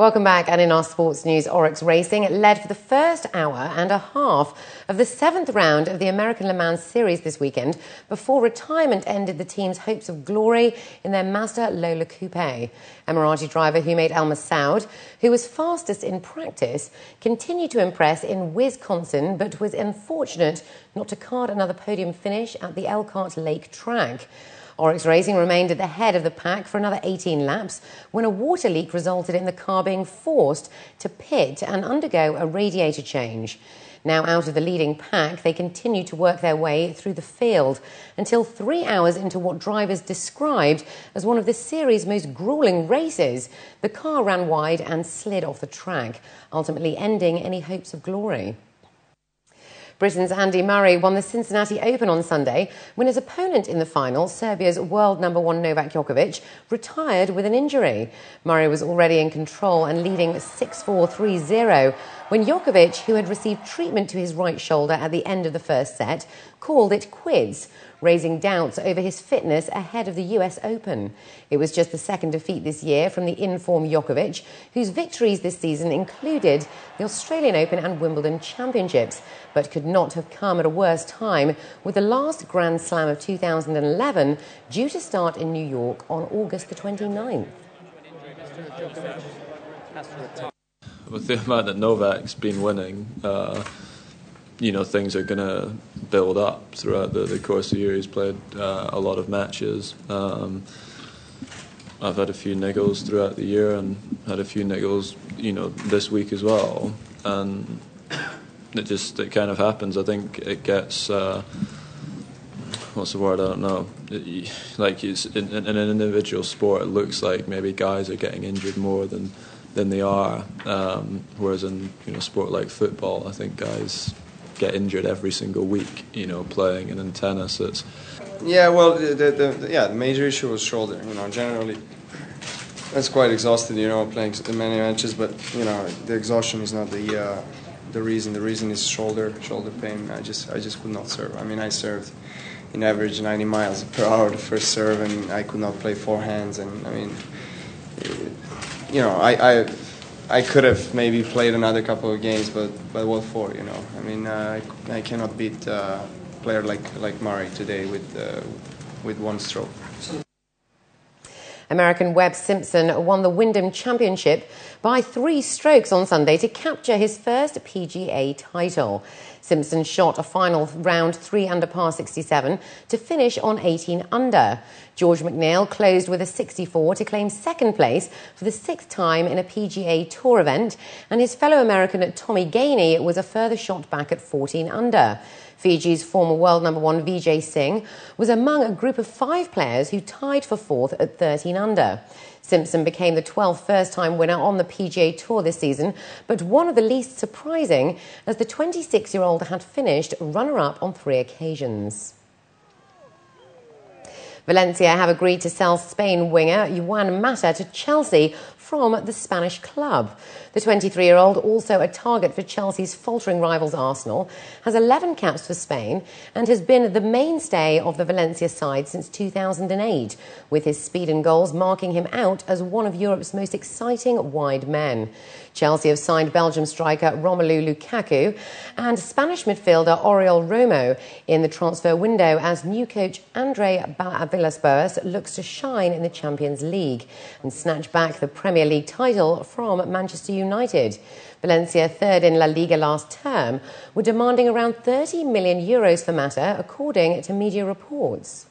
Welcome back, and in our sports news, Oryx Racing led for the first hour and a half of the 7th round of the American Le Mans Series this weekend before retirement ended the team's hopes of glory in their Mazda Lola Coupe. Emirati driver Humaid El Massoud, who was fastest in practice, continued to impress in Wisconsin but was unfortunate not to card another podium finish at the Elkhart Lake track. Oryx Racing remained at the head of the pack for another 18 laps when a water leak resulted in the car being forced to pit and undergo a radiator change. Now out of the leading pack, they continued to work their way through the field until 3 hours into what drivers described as one of the series' most grueling races. The car ran wide and slid off the track, ultimately ending any hopes of glory. Britain's Andy Murray won the Cincinnati Open on Sunday when his opponent in the final, Serbia's world #1 Novak Djokovic, retired with an injury. Murray was already in control and leading 6-4, 3-0 when Djokovic, who had received treatment to his right shoulder at the end of the first set, called it quits, raising doubts over his fitness ahead of the US Open. It was just the second defeat this year from the in-form Djokovic, whose victories this season included the Australian Open and Wimbledon Championships, but could not have come at a worse time, with the last Grand Slam of 2011 due to start in New York on August the 29th. With the amount that Novak's been winning, things are going to build up throughout the course of the year. He's played a lot of matches. I've had a few niggles throughout the year and had a few niggles, this week as well. And it kind of happens. I think it gets, what's the word? I don't know. It's in an individual sport, it looks like maybe guys are getting injured more than they are. Whereas in a sport like football, I think guys get injured every single week, playing, and in tennis it's... Yeah, well, the major issue was shoulder. Generally that's quite exhausted, playing many matches, but the exhaustion is not the reason. The reason is shoulder pain. I just could not serve. I served in average 90 miles per hour the first serve, and I could not play forehands, and I could have maybe played another couple of games, but what for? I cannot beat a player like Murray today with one stroke. American Webb Simpson won the Wyndham Championship by 3 strokes on Sunday to capture his first PGA title. Simpson shot a final round 3 under par 67 to finish on 18 under. George McNeil closed with a 64 to claim second place for the 6th time in a PGA Tour event, and his fellow American Tommy Gainey was a further shot back at 14 under. Fiji's former world #1 Vijay Singh was among a group of 5 players who tied for 4th at 13 under. Simpson became the 12th first-time winner on the PGA Tour this season, but one of the least surprising, as the 26-year-old had finished runner-up on 3 occasions. Valencia have agreed to sell Spain winger Juan Mata to Chelsea from the Spanish club. The 23-year-old, also a target for Chelsea's faltering rivals Arsenal, has 11 caps for Spain and has been the mainstay of the Valencia side since 2008, with his speed and goals marking him out as one of Europe's most exciting wide men. Chelsea have signed Belgium striker Romelu Lukaku and Spanish midfielder Oriol Romeu in the transfer window as new coach Andre Villas-Boas looks to shine in the Champions League and snatch back the Premier League title from Manchester United. Valencia, third in La Liga last term, were demanding around €30 million for Mata, according to media reports.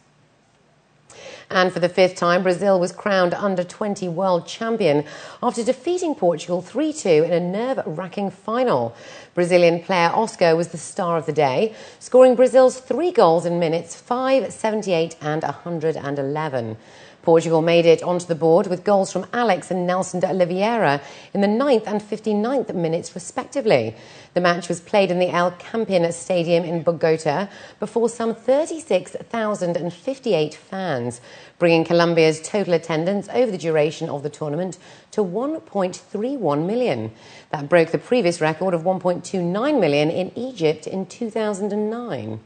And for the 5th time, Brazil was crowned under-20 world champion after defeating Portugal 3-2 in a nerve-wracking final. Brazilian player Oscar was the star of the day, scoring Brazil's 3 goals in minutes 5, 78 and 111. Portugal made it onto the board with goals from Alex and Nelson de Oliveira in the 9th and 59th minutes respectively. The match was played in the El Campín Stadium in Bogota before some 36,058 fans, bringing Colombia's total attendance over the duration of the tournament to 1.31 million. That broke the previous record of 1.29 million in Egypt in 2009.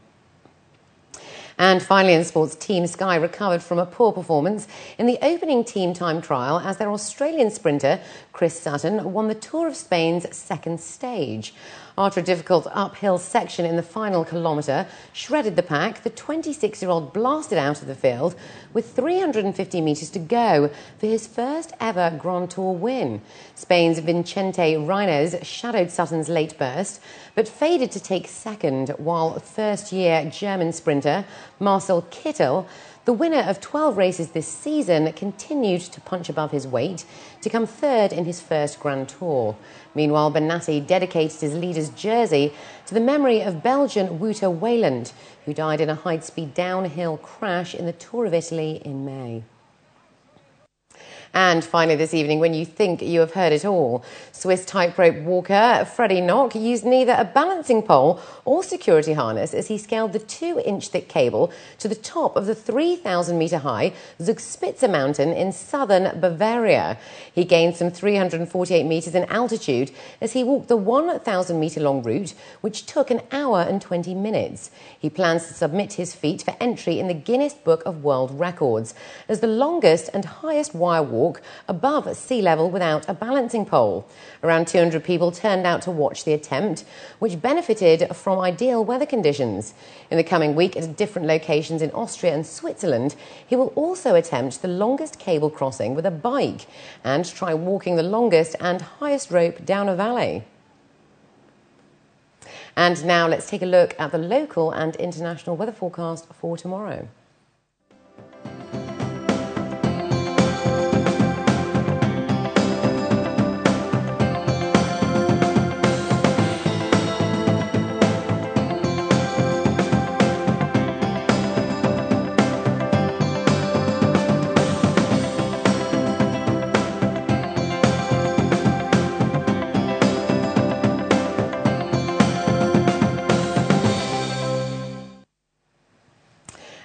And finally in sports, Team Sky recovered from a poor performance in the opening team time trial as their Australian sprinter, Chris Sutton, won the Tour of Spain's second stage. After a difficult uphill section in the final kilometre shredded the pack, the 26-year-old blasted out of the field with 350 metres to go for his first ever Grand Tour win. Spain's Vicente Reines shadowed Sutton's late burst, but faded to take second, while first-year German sprinter Marcel Kittel, the winner of 12 races this season, continued to punch above his weight to come third in his first Grand Tour. Meanwhile, Benassi dedicated his leader's jersey to the memory of Belgian Wouter Wayland, who died in a high-speed downhill crash in the Tour of Italy in May. And finally this evening, when you think you have heard it all, Swiss tightrope walker Freddie Nock used neither a balancing pole or security harness as he scaled the 2-inch thick cable to the top of the 3,000-metre-high Zugspitze mountain in southern Bavaria. He gained some 348 metres in altitude as he walked the 1,000-metre-long route, which took an hour and 20 minutes. He plans to submit his feat for entry in the Guinness Book of World Records as the longest and highest wire walk above sea level without a balancing pole. Around 200 people turned out to watch the attempt, which benefited from ideal weather conditions. In the coming week, at different locations in Austria and Switzerland, he will also attempt the longest cable crossing with a bike and try walking the longest and highest rope down a valley. And now let's take a look at the local and international weather forecast for tomorrow.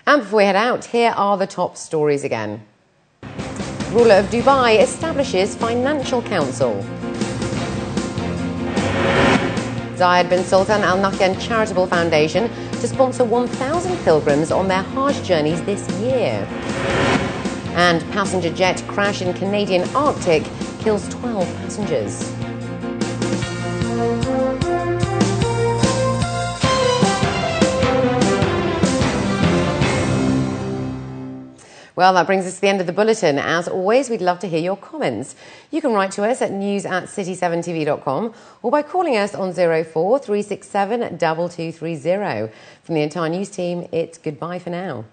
And before we head out, here are the top stories again. Ruler of Dubai establishes financial council. Zayed bin Sultan Al Nahyan Charitable Foundation to sponsor 1,000 pilgrims on their Hajj journeys this year. And passenger jet crash in Canadian Arctic kills 12 passengers. Well, that brings us to the end of the bulletin. As always, we'd love to hear your comments. You can write to us at news@city7tv.com or by calling us on 04 367 2230. From the entire news team, it's goodbye for now.